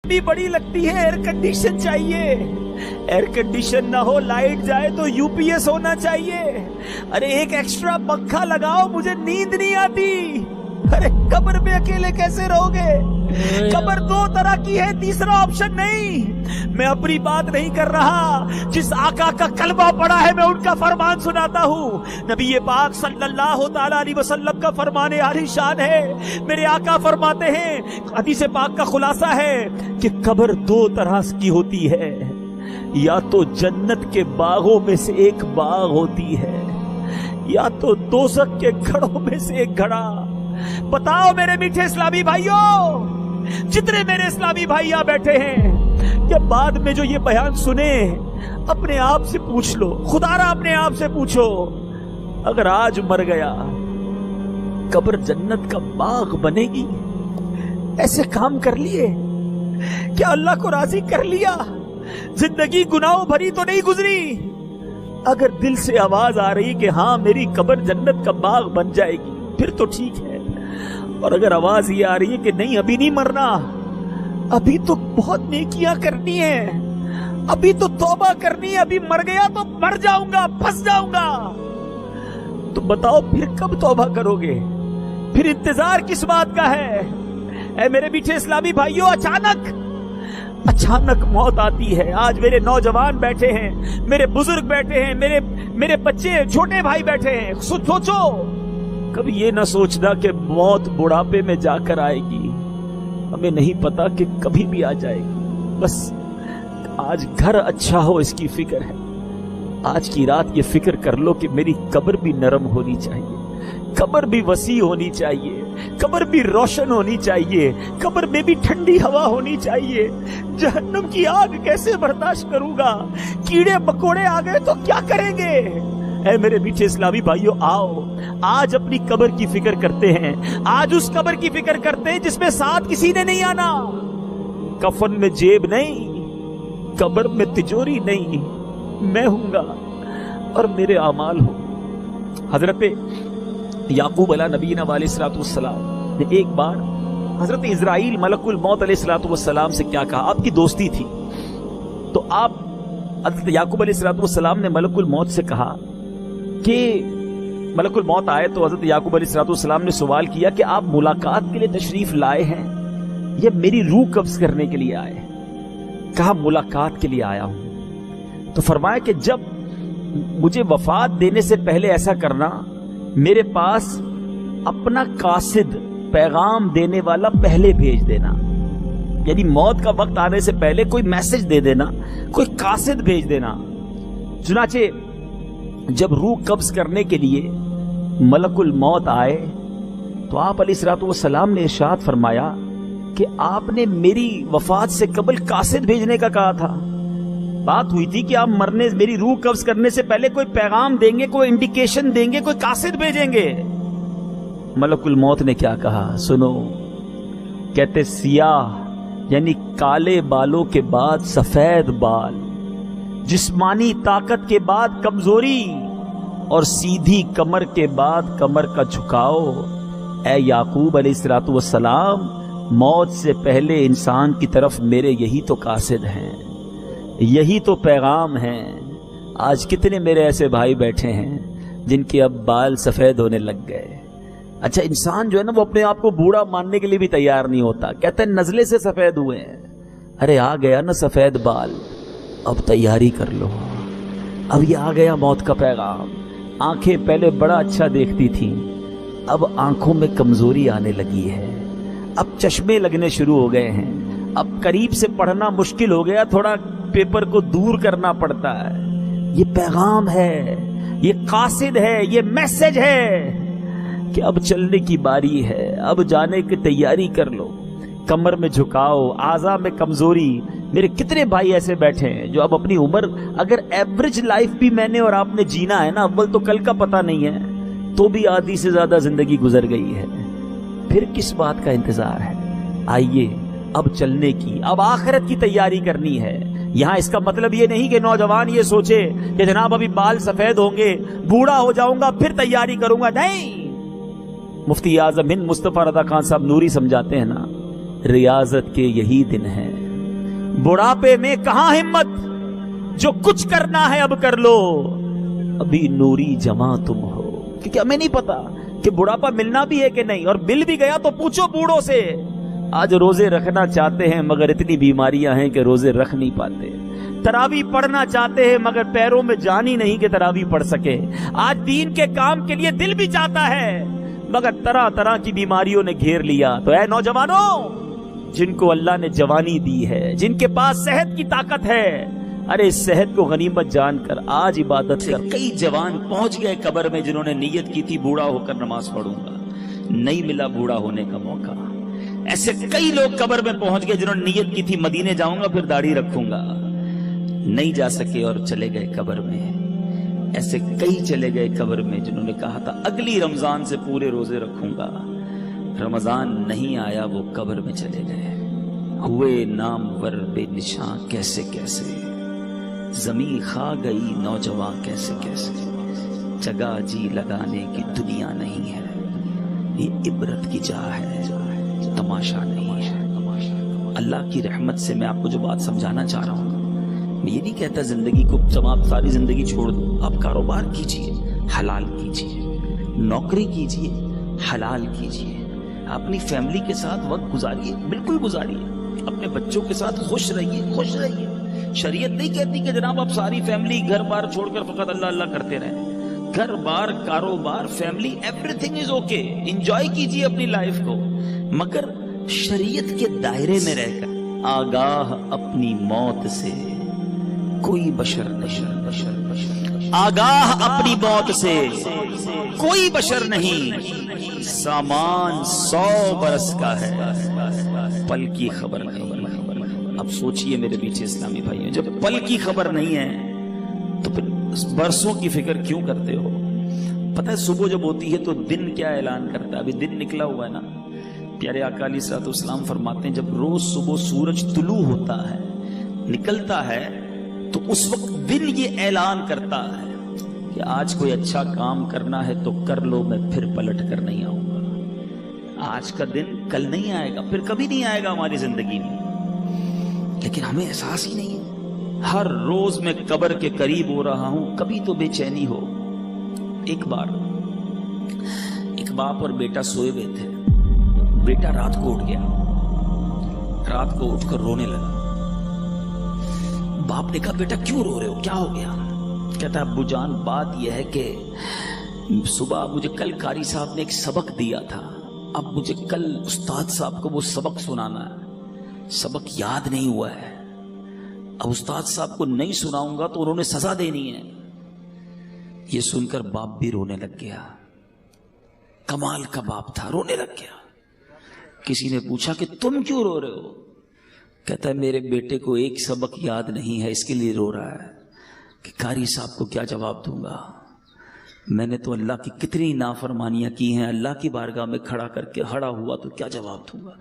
गर्मी बड़ी लगती है, एयर कंडीशन चाहिए। एयर कंडीशन ना हो, लाइट जाए तो यूपीएस होना चाहिए। अरे एक एक्स्ट्रा पंखा लगाओ, मुझे नींद नहीं आती। अरे कब्र में अकेले कैसे रहोगे? कब्र दो तरह की है, तीसरा ऑप्शन नहीं। मैं अपनी बात नहीं कर रहा, जिस आका का कलमा पड़ा है मैं उनका फरमान सुनाता हूँ। नबी पाक सल्लल्लाहु ताला अलैहि वसल्लम का फरमान आली शान है। मेरे आका फरमाते हैं, हदीस पाक का खुलासा है कि कब्र दो तरह की होती है, या तो जन्नत के बागों में से एक बाग होती है, या तो दोज़ख के घड़ों में से एक घड़ा। बताओ मेरे मीठे इस्लामी भाइयों, जितने मेरे इस्लामी भाई यहाँ बैठे हैं, क्या बाद में जो ये बयान सुने अपने आप से पूछ लो, खुदारा अपने आप से पूछो, अगर आज मर गया कब्र जन्नत का बाग बनेगी? ऐसे काम कर लिए, क्या अल्लाह को राजी कर लिया? जिंदगी गुनाहों भरी तो नहीं गुजरी? अगर दिल से आवाज आ रही कि हाँ मेरी कब्र जन्नत का बाग बन जाएगी, फिर तो ठीक है। और अगर आवाज ये आ रही है कि नहीं अभी नहीं मरना, अभी तो बहुत नेकियां करनी है, अभी तो तौबा करनी है, अभी मर गया तो मर जाऊंगा, फंस जाऊंगा, तो बताओ फिर कब तौबा करोगे? फिर इंतजार किस बात का है? ऐ मेरे मीठे इस्लामी भाइयों, अचानक मौत आती है। आज मेरे नौजवान बैठे हैं, मेरे बुजुर्ग बैठे हैं, मेरे बच्चे छोटे भाई बैठे हैं। सोचो, कभी ये ना सोचना कि मौत बुढ़ापे में जाकर आएगी, हमें नहीं पता कि कभी भी आ जाएगी। बस आज घर अच्छा हो इसकी फिक्र है। आज की रात ये फिक्र कर लो कि मेरी कब्र भी नरम होनी चाहिए, कब्र भी वसी होनी चाहिए, कब्र भी रोशन होनी चाहिए, कब्र में भी ठंडी हवा होनी चाहिए। जहन्नम की आग कैसे बर्दाश्त करूंगा? कीड़े मकोड़े आ गए तो क्या करेंगे? ऐ मेरे मीठे इस्लामी भाइयों, आओ आज अपनी कब्र की फिक्र करते हैं। आज उस कब्र की फिक्र करते हैं जिसमें साथ किसी ने नहीं आना। कफन में जेब नहीं, कब्र में तिजोरी नहीं, मैं हूंगा और मेरे अमाल हो। हजरत याकूब अला नबीना अलैहिस्सलातु वस्सलाम ने एक बार हजरत इजराइल मलकुल मौत अलैहिस्सलातु वस्सलाम से क्या कहा? आपकी दोस्ती थी तो आप हजरत याकूब अलैहिस्सलातु वस्सलाम ने मलकुल मौत से कहा कि मलकुल मौत आए तो हजरत याकूब अलैहिस्सलातु वस्सलाम ने सवाल किया कि आप मुलाकात के लिए तशरीफ लाए हैं या मेरी रूह कब्ज करने के लिए आए? कहा मुलाकात के लिए आया हूं। तो फरमाया कि जब मुझे वफात देने से पहले ऐसा करना, मेरे पास अपना कासिद पैगाम देने वाला पहले भेज देना, यानी मौत का वक्त आने से पहले कोई मैसेज दे देना, कोई कासिद भेज देना। चुनाचे जब रूह कब्ज करने के लिए मलकुल मौत आए तो आप अलैहिस्सलातु वस्सलाम ने इरशाद फरमाया कि आपने मेरी वफात से कबल कासिद भेजने का कहा था। बात हुई थी कि आप मेरी रूह कब्ज करने से पहले कोई पैगाम देंगे, कोई इंडिकेशन देंगे, कोई कासिद भेजेंगे। मलकुल मौत ने क्या कहा सुनो, कहते सियाह यानी काले बालों के बाद सफेद बाल, जिस्मानी ताकत के बाद कमजोरी और सीधी कमर के बाद कमर का झुकाव। ऐ याकूब अलैहिस्सलातु वस्सलाम, मौत से पहले इंसान की तरफ मेरे यही तो कासिद हैं, यही तो पैगाम हैं। आज कितने मेरे ऐसे भाई बैठे हैं जिनके अब बाल सफेद होने लग गए। अच्छा, इंसान जो है ना वो अपने आप को बूढ़ा मानने के लिए भी तैयार नहीं होता, कहते हैं नजले से सफेद हुए हैं। अरे आ गया ना सफेद बाल, अब तैयारी कर लो, अब ये आ गया मौत का पैगाम। आंखें पहले बड़ा अच्छा देखती थी, अब आंखों में कमजोरी आने लगी है, अब चश्मे लगने शुरू हो गए हैं, अब करीब से पढ़ना मुश्किल हो गया, थोड़ा पेपर को दूर करना पड़ता है। ये पैगाम है, ये कासिद है, ये मैसेज है कि अब चलने की बारी है, अब जाने की तैयारी कर लो। कमर में झुकाओ, आज़ा में कमजोरी। मेरे कितने भाई ऐसे बैठे हैं जो अब अपनी उम्र, अगर एवरेज लाइफ भी मैंने और आपने जीना है ना, अव्वल तो कल का पता नहीं है, तो भी आधी से ज्यादा जिंदगी गुजर गई है, फिर किस बात का इंतजार है? आइए अब चलने की, अब आखिरत की तैयारी करनी है। यहाँ इसका मतलब ये नहीं कि नौजवान ये सोचे कि जनाब अभी बाल सफेद होंगे, बूढ़ा हो जाऊंगा फिर तैयारी करूंगा। नहीं, मुफ्ती आजम हिंद मुस्तफा रज़ा खान साहब नूरी समझाते हैं ना, रियाजत के यही दिन हैं, बुढ़ापे में कहां हिम्मत, जो कुछ करना है अब कर लो, अभी नूरी जमा तुम हो। क्योंकि हमें नहीं पता कि बुढ़ापा मिलना भी है कि नहीं, और मिल भी गया तो पूछो बूढ़ों से। आज रोजे रखना चाहते हैं मगर इतनी बीमारियां हैं कि रोजे रख नहीं पाते। तरावी पढ़ना चाहते हैं मगर पैरों में जान ही नहीं कि तरावी पढ़ सके। आज दीन के काम के लिए दिल भी चाहता है मगर तरह तरह की बीमारियों ने घेर लिया। तो ऐ नौजवानों, जिनको अल्लाह ने जवानी दी है, जिनके पास सेहत की ताकत है, अरे इस सेहत को गनीमत जानकर आज इबादत कर। कई जवान पहुंच गए कब्र में जिन्होंने नीयत की थी बूढ़ा होकर नमाज पढ़ूंगा, नहीं मिला बूढ़ा होने का मौका। ऐसे कई लोग कब्र में पहुंच गए जिन्होंने नीयत की थी मदीने जाऊंगा फिर दाढ़ी रखूंगा, नहीं जा सके और चले गए कब्र में। ऐसे कई चले गए कब्र में जिन्होंने कहा था अगली रमजान से पूरे रोजे रखूंगा, रमजान नहीं आया, वो कब्र में चले गए। हुए नामवर बेनिशां कैसे कैसे, जमीन खा गई नौजवान कैसे कैसे, जगह जी लगाने की दुनिया नहीं है, ये इबरत की जा है, तमाशा नहीं है। अल्लाह की रहमत से मैं आपको जो बात समझाना चाह रहा हूँ, मैं ये नहीं कहता जिंदगी को जब आप सारी जिंदगी छोड़ दो, आप कारोबार कीजिए, हलाल कीजिए, नौकरी कीजिए, हलाल कीजिए, अपनी फैमिली के साथ वक्त गुजारिए, बिल्कुल गुजारिए, अपने बच्चों के साथ खुश रहिए, खुश रहिए। शरीयत नहीं कहती कि जनाब आप सारी फैमिली घर बार छोड़कर फकत अल्लाह अल्लाह करते रहें। घर बार, कारोबार, family, everything is okay, enjoy कीजिए अपनी लाइफ को, मगर शरीयत के दायरे में रहकर। आगाह अपनी मौत से कोई बशर नहीं, आगाह अपनी मौत से कोई बशर नहीं, सामान 100 बरस का है, पल की खबर नहीं। अब सोचिए मेरे पीछे इस्लामी भाइयों, जब पल की खबर नहीं है तो फिर बरसों की फिक्र क्यों करते हो? पता है सुबह जब होती है तो दिन क्या ऐलान करता है? अभी दिन निकला हुआ है ना। प्यारे आका अलैहिस्सलाम फरमाते हैं जब रोज सुबह सूरज तुलू होता है, निकलता है, तो उस वक्त दिन ये ऐलान करता है कि आज कोई अच्छा काम करना है तो कर लो, मैं फिर पलट कर नहीं आऊंगा। आज का दिन कल नहीं आएगा, फिर कभी नहीं आएगा हमारी जिंदगी में, लेकिन हमें एहसास ही नहीं है। हर रोज मैं कब्र के करीब हो रहा हूं, कभी तो बेचैनी हो। एक बार एक बाप और बेटा सोए हुए थे, बेटा रात को उठ गया, रात को उठकर रोने लगा। बाप ने कहा बेटा क्यों रो रहे हो, क्या हो गया? कहता अब्बू जान बात यह है कि सुबह मुझे कल कारी साहब ने एक सबक दिया था, अब मुझे कल उस्ताद साहब को वो सबक सुनाना है, सबक याद नहीं हुआ है, अब उस्ताद साहब को नहीं सुनाऊंगा तो उन्होंने सजा देनी है। ये सुनकर बाप भी रोने लग गया, कमाल का बाप था, रोने लग गया। किसी ने पूछा कि तुम क्यों रो रहे हो? कहता है मेरे बेटे को एक सबक याद नहीं है, इसके लिए रो रहा है कि कारी साहब को क्या जवाब दूंगा। मैंने तो अल्लाह की कितनी नाफरमानियां की हैं, अल्लाह की बारगाह में खड़ा करके खड़ा हुआ तो क्या जवाब दूंगा।